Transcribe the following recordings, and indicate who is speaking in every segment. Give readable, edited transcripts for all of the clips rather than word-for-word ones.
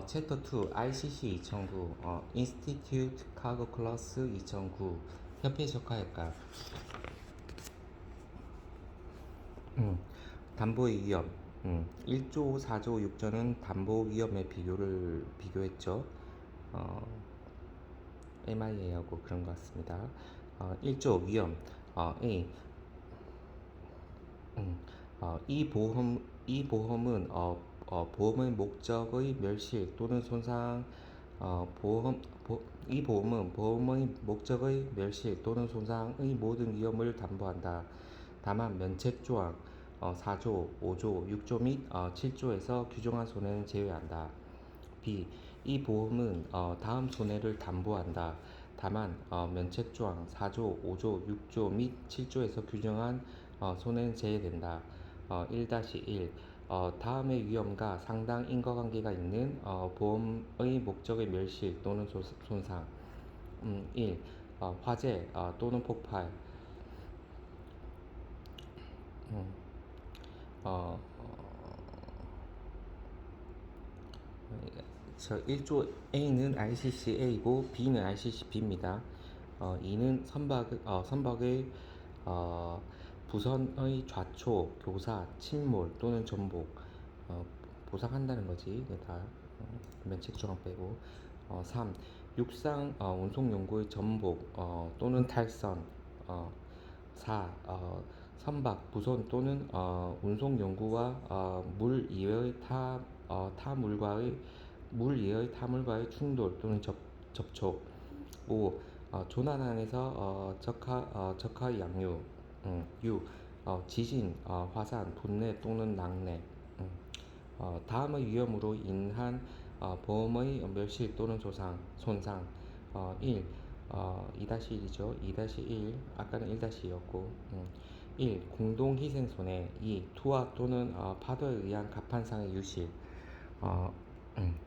Speaker 1: 챕터 2 ICC 2009 Institute Cargo Class 2009 협회 적하할까 담보의 위험 1조, 4조, 6조는 담보 위험의 비교했죠. MIA하고 그런 것 같습니다. 1조 위험 A 이 보험은 보험의 목적의 멸실 또는 손상 이 보험은 보험의 목적의 멸실 또는 손상의 모든 위험을 담보한다. 다만 면책조항 4조, 5조, 6조 및 7조에서 규정한 손해는 제외한다. B. 이 보험은 다음 손해를 담보한다. 다만 면책조항 4조, 5조, 6조 및 7조에서 규정한 손해는 제외된다. 1-1 다음의 위험과 상당 인과관계가 있는 보험의 목적의 멸실 또는 손상 1. 화재 또는 폭발 음, 어, 1조 A는 ICC-A고 B는 ICC-B입니다. 2는 선박의 부선의 좌초, 교사, 침몰 또는 전복 보상한다는 거지. 다 면책조항 빼고 3. 육상 운송 용구의 전복 또는 탈선 4. 선박, 부선 또는 운송 용구와 물 이외의 타물과의 충돌 또는 접촉 5. 조난항에서 적하 양류 6. 지진, 화산, 분해 또는 낙뢰 다음의 위험으로 인한 보험의 멸실 또는 손상 1. 2-1이죠. 2-1 아까는 1-2였고 1. 공동희생손해 2. 투하 또는 파도에 의한 갑판상의 유실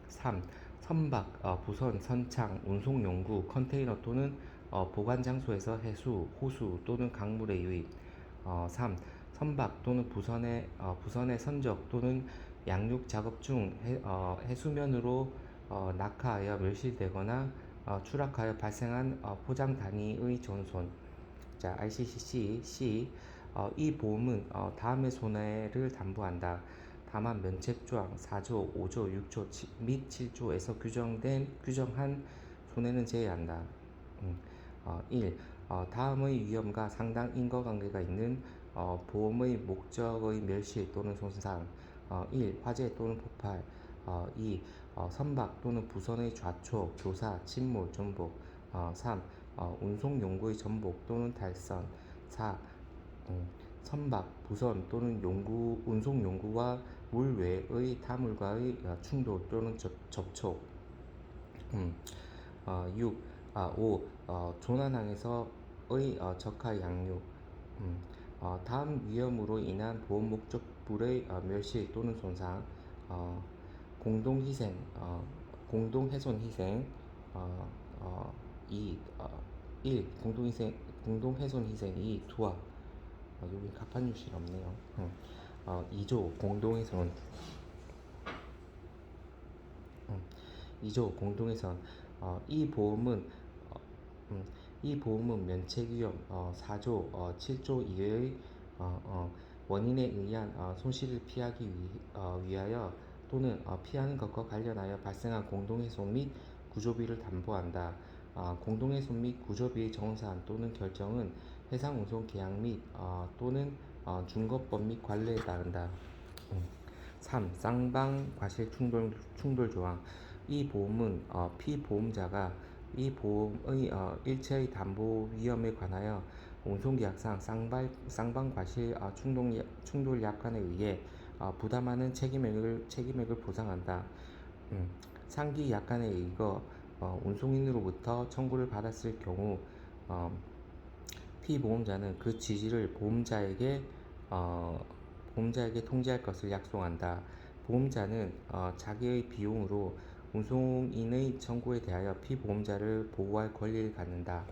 Speaker 1: 3. 선박, 부선, 선창, 운송용구, 컨테이너 또는 보관장소에서 해수, 호수 또는 강물의 유입 3. 선박 또는 부선의 선적 또는 양육 작업 중 해수면으로 낙하하여 멸실되거나 추락하여 발생한 포장 단위의 전손. 자, ICC 이 보험은 다음의 손해를 담보한다. 다만 면책조항 4조, 5조, 6조 및 7조에서 규정한 손해는 제외한다. 1. 다음의 위험과 상당 인과관계가 있는 보험의 목적의 멸실 또는 손상 1. 화재 또는 폭발 2. 선박 또는 부선의 좌초, 교사, 침몰, 전복 3. 운송 용구의 전복 또는 탈선 4. 선박, 부선 또는 운송 용구와 물 외의 타물과의 충돌 또는 접촉 6. 5. 조난항에서의 적하 양육 다음 위험으로 인한 보험 목적물의 멸실 또는 손상 공동희생 공동훼손 희생 2. 1. 공동훼손 희생 2. 투하 여기 갑판유실 없네요. 2조 공동훼손 2조 공동훼손 이 보험은 면책위험 4조 7조 이외의 원인에 의한 손실을 피하기 위하여 또는 피하는 것과 관련하여 발생한 공동훼손 및 구조비를 담보한다. 공동훼손 및 구조비의 정산 또는 결정은 해상운송 계약 및 또는 중거법 및 관례에 따른다. 3. 쌍방 과실 충돌 조항 이 보험은 피보험자가 이 보험의 일체의 담보 위험에 관하여 운송계약상 쌍방 과실 충돌 약관에 의해 부담하는 책임액을 보상한다. 상기 약관에 의거 운송인으로부터 청구를 받았을 경우 피보험자는 그 지지를 보험자에게 통지할 것을 약속한다. 보험자는 자기의 비용으로 운송인의 청구에 대하여 피보험자를 보호할 권리를 갖는다.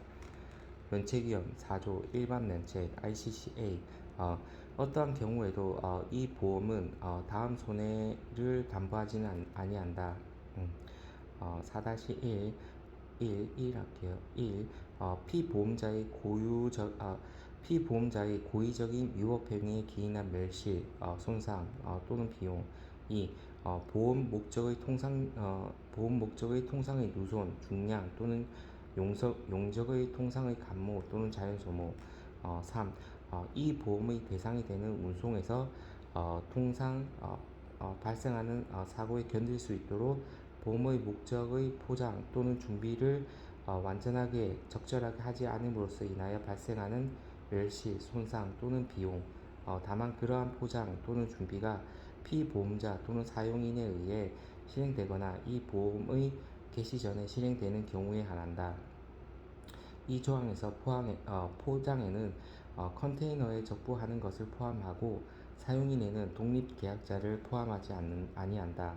Speaker 1: 면책위험 4조 일반 면책 ICCA 어떠한 경우에도 이 보험은 다음 손해를 담보하지는 아니한다. 음, 4-1 1 할게요. 1. 피보험자의 피보험자의 고의적인 위법 행위에 기인한 멸실, 손상 또는 비용. 2. 보험 목적의 통상의 누손, 중량 또는 용적의 통상의 감모 또는 자연 소모. 3. 이 보험의 대상이 되는 운송에서 통상 발생하는 사고에 견딜 수 있도록 보험의 목적의 포장 또는 준비를 완전하게 적절하게 하지 않음으로써 인하여 발생하는 멸시, 손상 또는 비용. 다만 그러한 포장 또는 준비가 피보험자 또는 사용인에 의해 실행되거나 이 보험의 개시 전에 실행되는 경우에 한한다. 이 조항에서 포장에는 컨테이너에 적부하는 것을 포함하고 사용인에는 독립계약자를 포함하지 아니한다.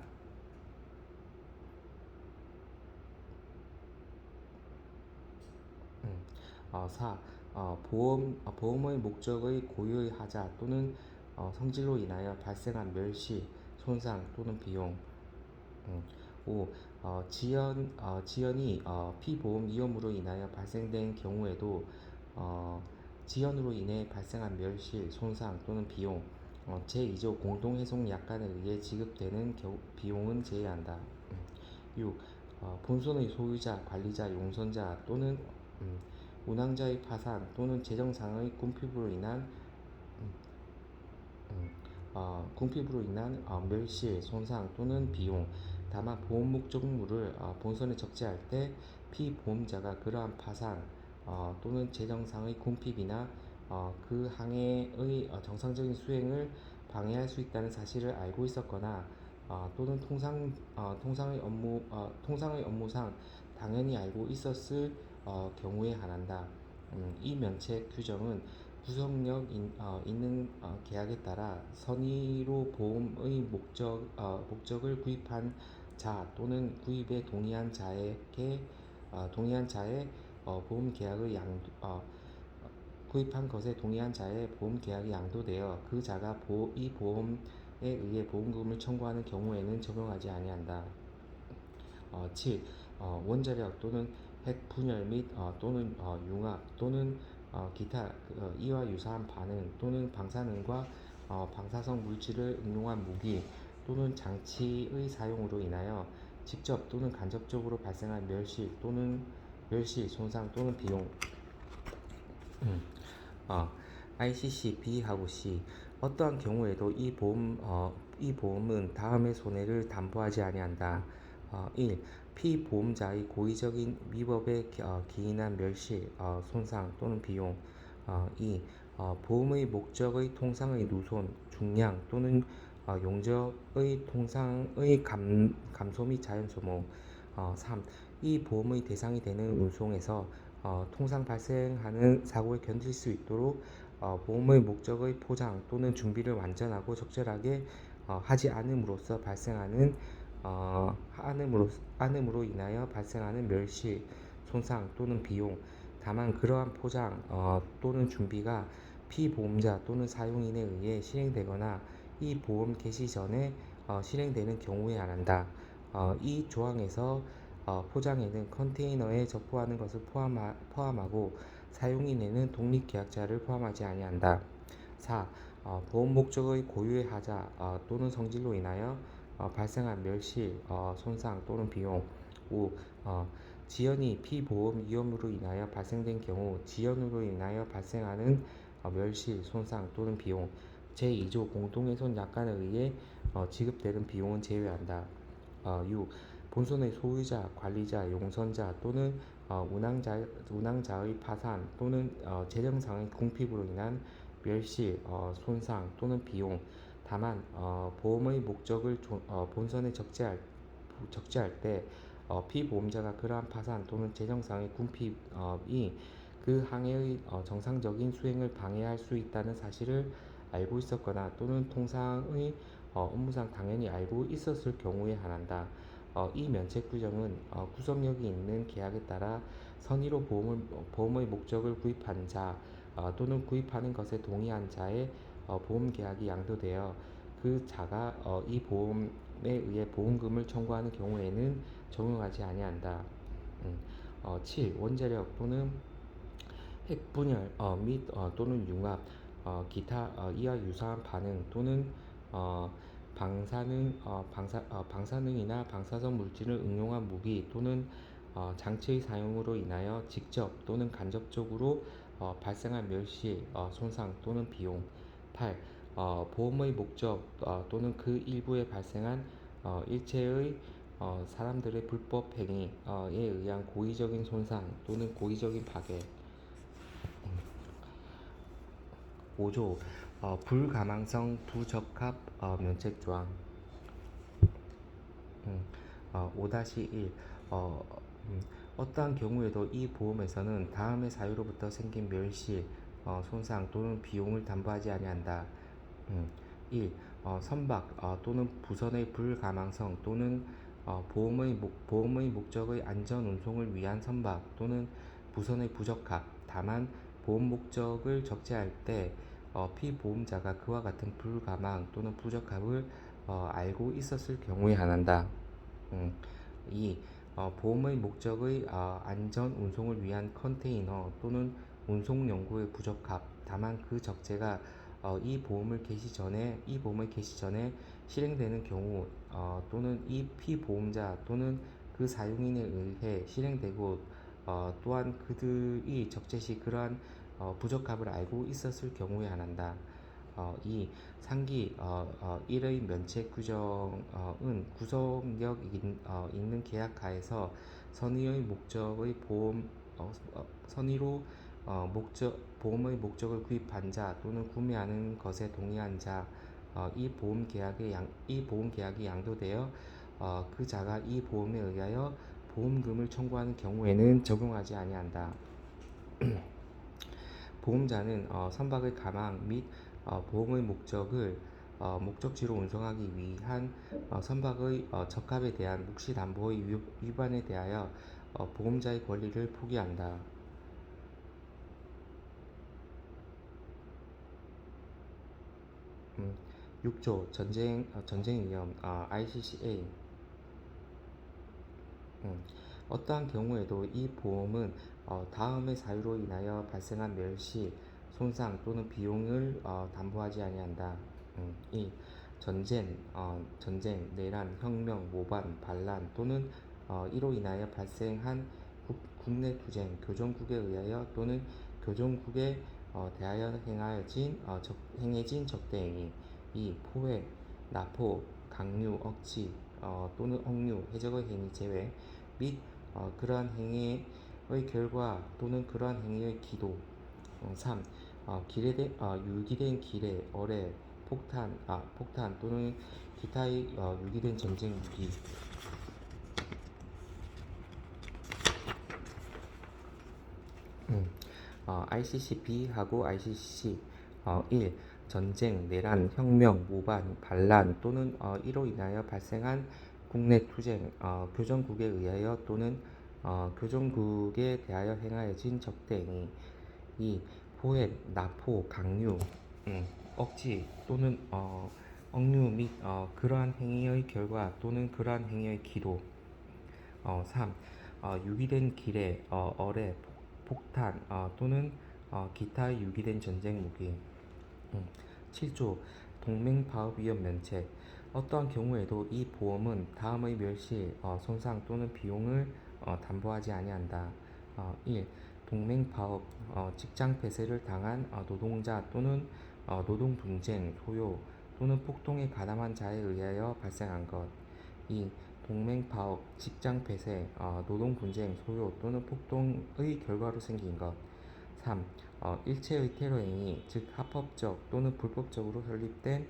Speaker 1: 4. 보험의 목적의 고유의 하자 또는 성질로 인하여 발생한 멸시, 손상 또는 비용. 5. 지연이 피보험 위험으로 인하여 발생된 경우에도 지연으로 인해 발생한 멸실, 손상 또는 비용, 제2조 공동해송 약관에 의해 지급되는 비용은 제외한다. 6. 본손의 소유자, 관리자, 용선자 또는 운항자의 파산 또는 재정상의 궁핍으로 인한 멸실, 손상 또는 비용. 다만 보험 목적물을 본선에 적재할 때 피보험자가 그러한 파산 또는 재정상의 궁핍이나 그 항해의 정상적인 수행을 방해할 수 있다는 사실을 알고 있었거나 또는 통상의 업무상 당연히 알고 있었을 경우에 한한다. 이 면책 규정은 있는 계약에 따라 선의로 보험의 목적을 구입한 자 또는 구입에 동의한 자의 보험 계약의 구입한 것에 동의한 자의 보험 계약이 양도되어 그 자가 이 보험에 의해 보험금을 청구하는 경우에는 적용하지 아니한다. 7. 원자력 또는 핵 분열 및 또는 융합 또는 기타 이와 유사한 반응 또는 방사능과 방사성 물질을 응용한 무기 또는 장치의 사용으로 인하여 직접 또는 간접적으로 발생한 멸실, 손상 또는 비용. ICC B하고 C. 어떠한 경우에도 이 보험은 다음의 손해를 담보하지 아니한다. 1. 피보험자의 고의적인 위법에 기인한 멸실, 손상 또는 비용. 2. 보험의 목적의 통상의 누손, 중량 또는 용적의 통상의 감소 및 자연 소모. 3. 이 보험의 대상이 되는 운송에서 통상 발생하는 사고에 견딜 수 있도록 보험의 목적의 포장 또는 준비를 완전하고 적절하게 하지 않음으로써 않음으로 인하여 발생하는 멸실, 손상 또는 비용. 다만 그러한 포장 또는 준비가 피보험자 또는 사용인에 의해 실행되거나 이 보험 개시 전에 실행되는 경우에 한한다. 이 조항에서 포장에는 컨테이너에 적부하는 것을 포함하고 사용인에는 독립계약자를 포함하지 아니한다. 4. 보험 목적의 고유의 하자 또는 성질로 인하여 발생한 멸실, 손상 또는 비용. 5. 지연이 피보험 위험으로 인하여 발생된 경우 지연으로 인하여 발생하는 멸실, 손상 또는 비용 제2조 공동훼손 약관에 의해 지급되는 비용은 제외한다. 6. 본손의 소유자, 관리자, 용선자 또는 운항자의 파산 또는 재정상의 궁핍으로 인한 멸실, 손상 또는 비용. 다만 보험의 목적을 본선에 적재할 때 피보험자가 그러한 파산 또는 재정상의 궁핍이 그 항해의 정상적인 수행을 방해할 수 있다는 사실을 알고 있었거나 또는 통상의 업무상 당연히 알고 있었을 경우에 한한다. 이 면책 규정은 구속력이 있는 계약에 따라 선의로 보험의 목적을 구입한 자 또는 구입하는 것에 동의한 자의 보험 계약이 양도되어 그 자가 이 보험 의해 보험금을 청구하는 경우에는 적용하지 아니한다. 7. 원자력 또는 핵분열 및 또는 융합 기타 이와 유사한 반응 또는 어, 방사능이나 방사성 물질을 응용한 무기 또는 장치의 사용으로 인하여 직접 또는 간접적으로 발생한 멸시, 손상 또는 비용. 8. 보험의 목적 또는 그 일부에 발생한 일체의 사람들의 불법 행위에 의한 고의적인 손상 또는 고의적인 파괴. 5조 불가망성 부적합 면책조항. 5-1 어, 어떠한 경우에도 이 보험에서는 다음의 사유로부터 생긴 멸시, 손상 또는 비용을 담보하지 아니한다. 1. 선박 또는 부선의 불가망성 또는 보험의 목적의 안전 운송을 위한 선박 또는 부선의 부적합. 다만 보험 목적을 적재할 때 피보험자가 그와 같은 불가망 또는 부적합을 알고 있었을 경우에 한한다. 2. 보험의 목적의 안전 운송을 위한 컨테이너 또는 운송 연구의 부적합. 다만 그 적재가 이 보험을 개시 전에 실행되는 경우 또는 이 피보험자 또는 그 사용인에 의해 실행되고 또한 그들이 적재 시 그러한 부적합을 알고 있었을 경우에 한한다. 2. 상기 1의 면책 규정은 구속력 있는 계약 하에서 선의의 목적의 선의로 보험의 목적을 구입한 자 또는 구매하는 것에 동의한 자, 이 보험 계약이 양도되어 그 자가 이 보험에 의하여 보험금을 청구하는 경우에는 적용하지 아니한다. 보험자는 선박의 가망 및 보험의 목적을 목적지로 운송하기 위한 선박의 적합에 대한 묵시 담보의 위반에 대하여 보험자의 권리를 포기한다. 6조 전쟁 위험 ICCA. 어떠한 경우에도 이 보험은 다음의 사유로 인하여 발생한 멸시, 손상 또는 비용을 담보하지 아니한다. 2. 전쟁, 내란, 혁명, 모반, 반란 또는 이로 인하여 발생한 국내 투쟁, 교정국에 의하여 또는 교정국에 대하여 행해진 적대행위. 2. 포획, 납포, 강요, 억지 또는 억류, 해적의 행위 제외 및 그러한 행위의 결과 또는 그러한 행위의 기도. 3. 유기된 기뢰, 어뢰, 폭탄 또는 기타의 유기된 전쟁 무기. ICCB하고 ICC 1. 전쟁, 내란, 혁명, 모반, 반란 또는 이로 인하여 발생한 국내 투쟁, 교정국에 의하여 또는 교정국에 대하여 행하여진 적대행위. 2. 포획, 납포, 강요, 억지 또는 억류 및 그러한 행위의 결과 또는 그러한 행위의 기도. 3. 유기된 기뢰, 어뢰, 폭탄 또는 기타 유기된 전쟁 무기. 7조 동맹파업위험 면책. 어떠한 경우에도 이 보험은 다음의 멸시, 손상 또는 비용을 담보하지 아니한다. 1. 동맹파업, 직장 폐쇄를 당한 노동자 또는 노동분쟁, 소요 또는 폭동에 가담한 자에 의하여 발생한 것. 2. 동맹파업, 직장 폐쇄, 노동분쟁, 소요 또는 폭동의 결과로 생긴 것. 3. 일체의 테러 행위, 즉 합법적 또는 불법적으로 설립된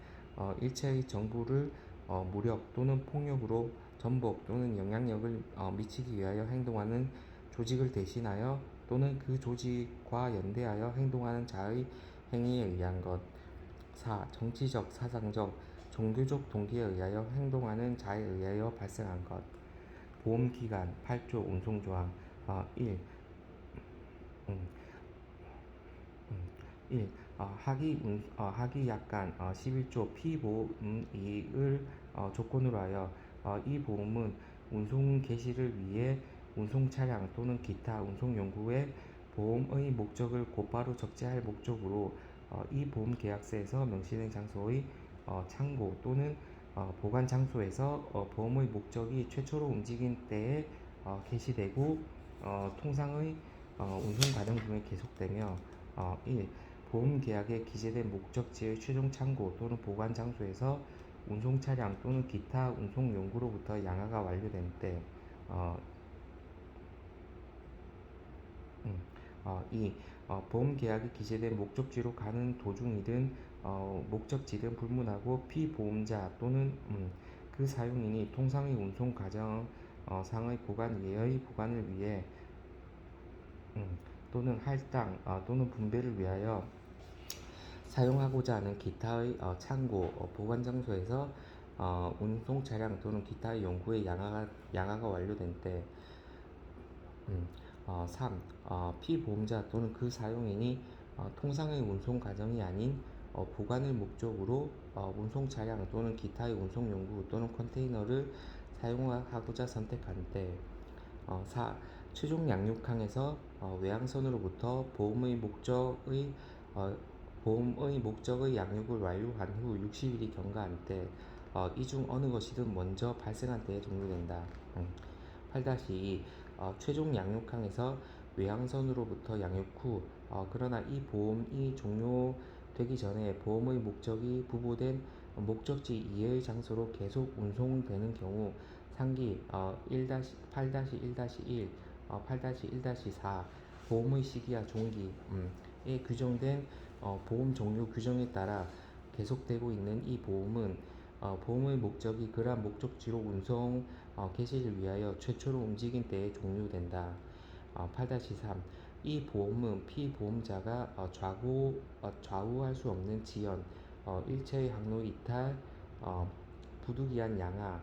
Speaker 1: 일체의 정부를 무력 또는 폭력으로 전복 또는 영향력을 미치기 위하여 행동하는 조직을 대신하여 또는 그 조직과 연대하여 행동하는 자의 행위에 의한 것. 4. 정치적, 사상적, 종교적 동기에 의하여 행동하는 자에 의하여 발생한 것. 보험기간 8조 운송조항 1. 1. 하기 약관 11조 피보험 이익을 조건으로 하여 이 보험은 운송 개시를 위해 운송 차량 또는 기타 운송 연구의 보험의 목적을 곧바로 적재할 목적으로 이 보험 계약서에서 명시된 장소의 창고 또는 보관 장소에서 보험의 목적이 최초로 움직인 때에 개시되고 통상의 운송 과정 중에 계속되며 1. 보험 계약에 기재된 목적지의 최종 창고 또는 보관 장소에서 운송 차량 또는 기타 운송 용구로부터 양화가 완료된 때, 어, 2. 보험 계약이 기재된 목적지로 가는 도중이든 목적지든 불문하고 피보험자 또는 그 사용인이 통상의 운송 과정 상의 보관 외의 보관을 위해 또는 할당 또는 분배를 위하여 사용하고자 하는 기타의 창고, 보관 장소에서 운송 차량 또는 기타의 연구의 양화가 완료된 때, 3. 피보험자 또는 그 사용인이 통상의 운송 과정이 아닌 보관을 목적으로 운송 차량 또는 기타의 운송 용구 또는 컨테이너를 사용하고자 선택한 때, 4. 최종 양육항에서 외항선으로부터 보험의 목적의 양육을 완료한 후 60일이 경과한 때, 이 중 어느 것이든 먼저 발생한 때에 종료된다. 8-2. 최종 양육항에서 외항선으로부터 양육 후 그러나 이 보험이 종료되기 전에 보험의 목적이 부보된 목적지 이외의 장소로 계속 운송되는 경우 상기 8-1-1, 8-1-4 보험의 시기와 종기에 규정된 보험 종료 규정에 따라 계속되고 있는 이 보험은 보험의 목적이 그러한 목적지로 운송 개시를 위하여 최초로 움직인 때에 종료된다. 8-3 이 보험은 피보험자가 좌우할 수 없는 지연, 일체의 항로 이탈, 부득이한 양하,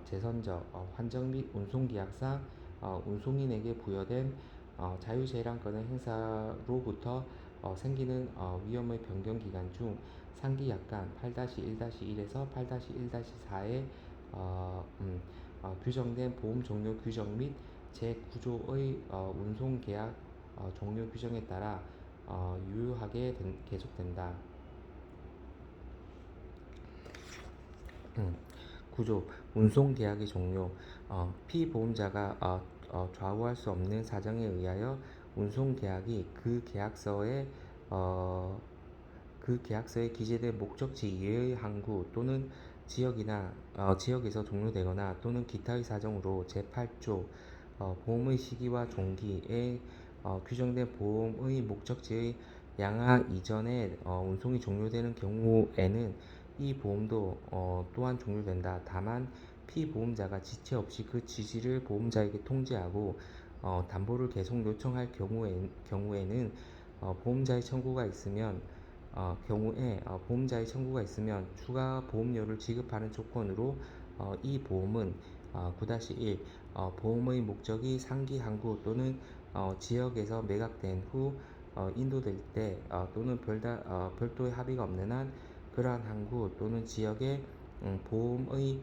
Speaker 1: 재선적, 환정 및 운송계약상 운송인에게 부여된 자유재량권의 행사로부터 생기는 위험의 변경기간 중 상기약관 8-1-1에서 8-1-4에 규정된 보험 종료 규정 및 제9조의 운송계약 종료 규정에 따라 유효하게 계속된다. 9조 운송계약의 종료 피보험자가 좌우할 수 없는 사정에 의하여 운송계약이 그 계약서에 기재된 목적지 이외의 항구 또는 지역에서 종료되거나 또는 기타의 사정으로 제8조 보험의 시기와 종기에 규정된 보험의 목적지의 양하 이전에 운송이 종료되는 경우에는 이 보험도 또한 종료된다. 다만 피보험자가 지체 없이 그 지시를 보험자에게 통지하고 담보를 계속 요청할 경우에는 보험자의 청구가 있으면 추가 보험료를 지급하는 조건으로 이 보험은 9-1 보험의 목적이 상기 항구 또는 지역에서 매각된 후 인도될 때 또는 별도의 합의가 없는 한 그러한 항구 또는 지역에 보험의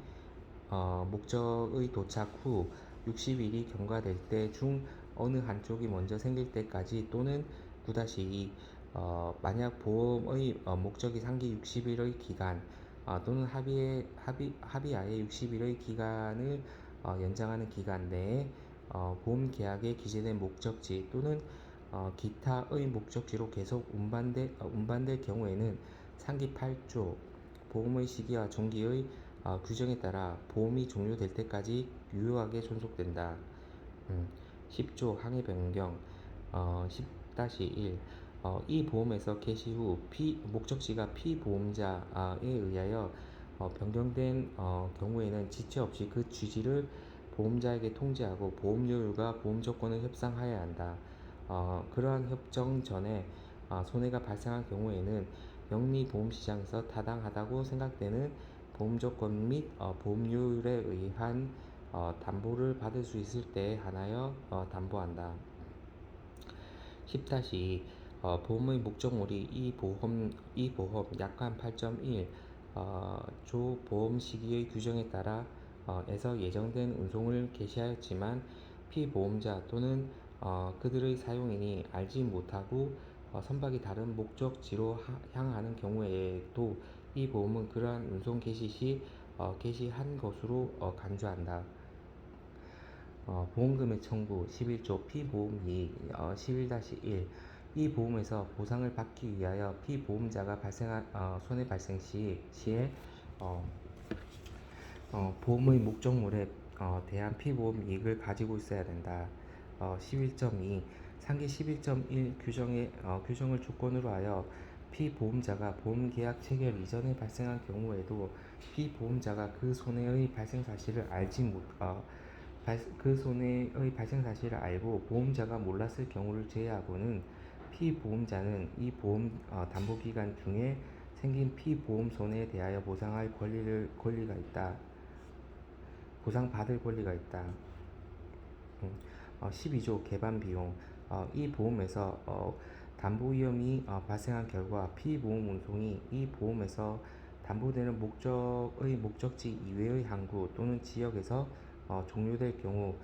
Speaker 1: 목적의 도착 후 60일이 경과될 때 중 어느 한쪽이 먼저 생길 때까지 또는 9-2 만약 보험의 목적이 상기 60일의 기간 또는 합의하에 60일의 기간을 연장하는 기간 내에 보험 계약에 기재된 목적지 또는 기타의 목적지로 계속 운반될 경우에는 상기 8조 보험의 시기와 종기의 규정에 따라 보험이 종료될 때까지 유효하게 존속된다. 10조 항해 변경 10-1 이 보험에서 개시 후 목적지가 피보험자에 의하여 변경된 경우에는 지체 없이 그 취지를 보험자에게 통지하고 보험료율과 보험 조건을 협상하여야 한다. 그러한 협정 전에 손해가 발생한 경우에는 영리보험시장에서 타당하다고 생각되는 보험 조건 및 보험료율에 의한 담보를 받을 수 있을 때에 한하여 담보한다. 10-2 보험의 목적물이 이 보험 약관 8.1 조 보험 시기의 규정에 따라 에서 예정된 운송을 개시하였지만 피보험자 또는 그들의 사용인이 알지 못하고 선박이 다른 목적지로 향하는 경우에도 이 보험은 그러한 운송 개시 시 개시한 것으로 간주한다. 보험금의 청구 11조 피보험이익 11-1 이 보험에서 보상을 받기 위하여 피보험자가 손해 발생 시에 어, 보험의 목적물에 대한 피보험 이익을 가지고 있어야 된다. 11.2 상기 11.1 규정을 조건으로 하여 피보험자가 보험계약 체결 이전에 발생한 경우에도 피보험자가 그 손해의 발생 사실을 알고 보험자가 몰랐을 경우를 제외하고는 피보험자는 이 보험 담보 기간 중에 생긴 피보험 손해에 대하여 보상받을 권리가 있다. 12조 개반 비용 이 보험에서 담보 위험이 발생한 결과 피보험 운송이 이 보험에서 담보되는 목적지 이외의 항구 또는 지역에서 종료될 경우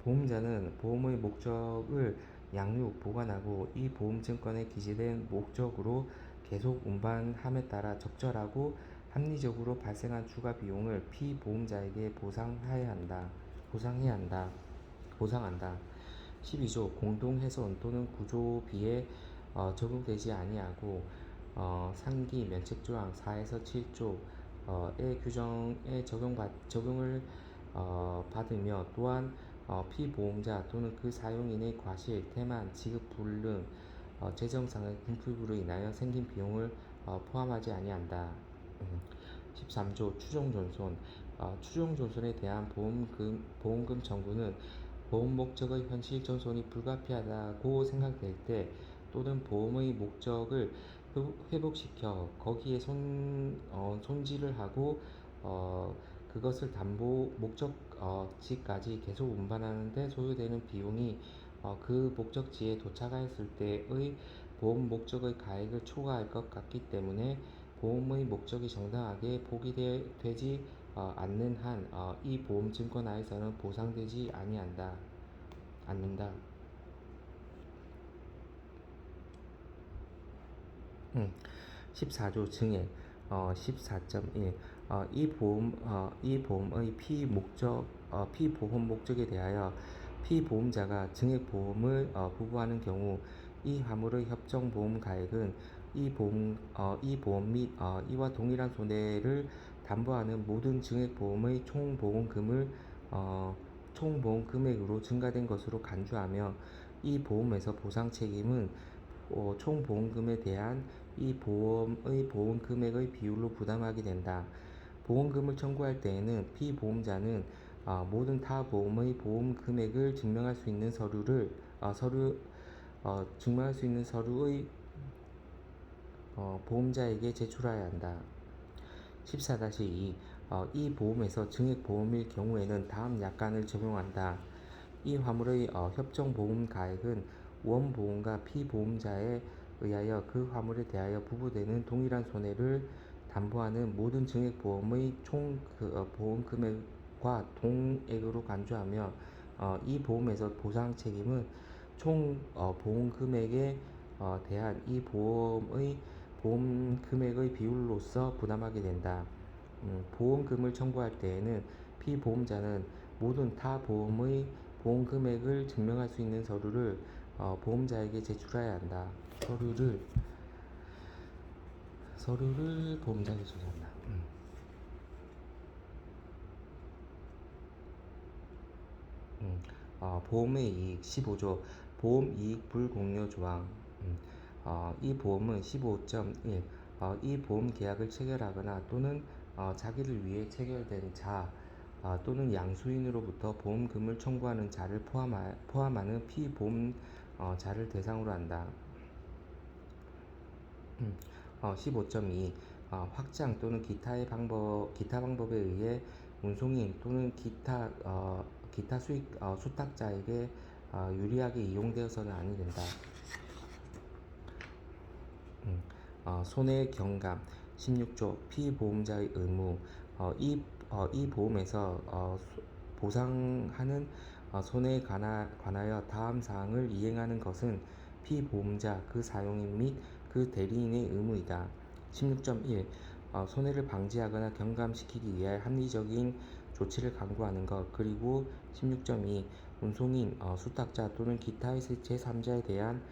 Speaker 1: 보험자는 보험의 목적을 양육, 보관하고 이 보험증권에 기재된 목적으로 계속 운반함에 따라 적절하고 합리적으로 발생한 추가 비용을 피보험자에게 보상한다. 12조 공동훼손 또는 구조비에 적용되지 아니하고 상기 면책조항 4에서 7조의 규정에 적용을 받으며 또한 피보험자 또는 그 사용인의 과실, 태만, 지급 불능, 재정상의 궁핍으로 인하여 생긴 비용을 포함하지 아니한다. 13조 추정존손 추정존손에 대한 보험금 청구는 보험 목적의 현실 전손이 불가피하다고 생각될 때 또는 보험의 목적을 회복시켜 거기에 손질을 하고 그것을 담보 목적지까지 계속 운반하는 데 소요되는 비용이 그 목적지에 도착하였을 때의 보험 목적의 가액을 초과할 것 같기 때문에 보험의 목적이 정당하게 포기되지 않는 한 이 보험증권하에서는 보상되지 않는다. 14조 증액 14.1 이 보험의 피보험 목적에 대하여 피보험자가 증액보험을 부과하는 경우 이 화물의 협정보험 가액은 이 보험 및 이와 동일한 손해를 담보하는 모든 증액보험의 총보험 금액으로 증가된 것으로 간주하며 이 보험에서 보상 책임은 총 보험금에 대한 이 보험의 보험 금액의 비율로 부담하게 된다. 보험금을 청구할 때에는 피보험자는 모든 타 보험의 보험 금액을 증명할 수 있는 서류의 보험자에게 제출해야 한다. 14-2 이 보험에서 증액보험일 경우에는 다음 약관을 적용한다. 이 화물의 협정보험 가액은 원보험과 피보험자에 의하여 그 화물에 대하여 부과되는 동일한 손해를 담보하는 모든 증액보험의 총 보험 금액과 동액으로 간주하며 이 보험에서 보상 책임은 총 보험 금액에 대한 이 보험의 보험 금액의 비율로서 부담하게 된다. 보험금을 청구할 때에는 피보험자는 모든 타 보험의 보험 금액을 증명할 수 있는 서류를 보험자에게 제출해야 한다. 서류를 보험자에게 제출한다. 보험의 이익 15조 보험 이익 불공유 조항 이 보험은 15.1 이 보험 계약을 체결하거나 또는 자기를 위해 체결된 자 또는 양수인으로부터 보험금을 청구하는 자를 포함하는 피보험자를 대상으로 한다. 15.2 확장 또는 기타 방법에 의해 운송인 또는 기타 수탁자에게 유리하게 이용되어서는 아니 된다. 손해 경감. 16조 피보험자의 의무. 이 보험에서 보상하는 손해에 관하여 다음 사항을 이행하는 것은 피보험자, 그 사용인 및 그 대리인의 의무이다. 16.1 손해를 방지하거나 경감시키기 위해 합리적인 조치를 강구하는 것. 그리고 16.2 운송인, 수탁자 또는 기타의 제3자에 대한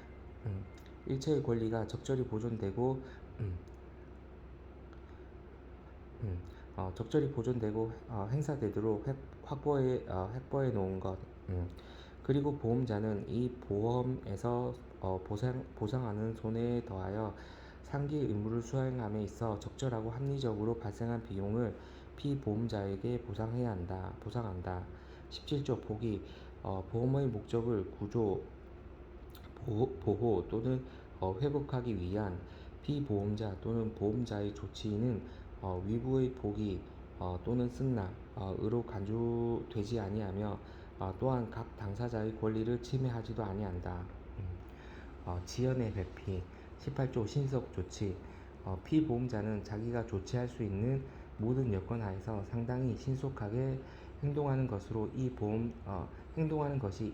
Speaker 1: 일체의 권리가 적절히 보존되고 음, 적절히 보존되고 행사되도록 확보해 놓은 것. 그리고 보험자는 이 보험에서 보상하는 손해에 더하여 상기 의무를 수행함에 있어 적절하고 합리적으로 발생한 비용을 피보험자에게 보상한다. 17조 보기. 보험의 목적을 구조, 보호 또는 회복하기 위한 피보험자 또는 보험자의 조치는 위부의 보기 또는 승낙으로 간주되지 아니하며 또한 각 당사자의 권리를 침해하지도 아니한다. 지연의 회피. 18조 신속 조치. 피보험자는 자기가 조치할 수 있는 모든 여건 하에서 상당히 신속하게 행동하는 것이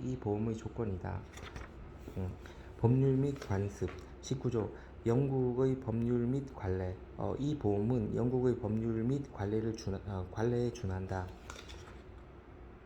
Speaker 1: 이 보험의 조건이다. 법률 및 관습. 19조 영국의 법률 및 관례. 이 보험은 영국의 법률 및 관례에 준한다.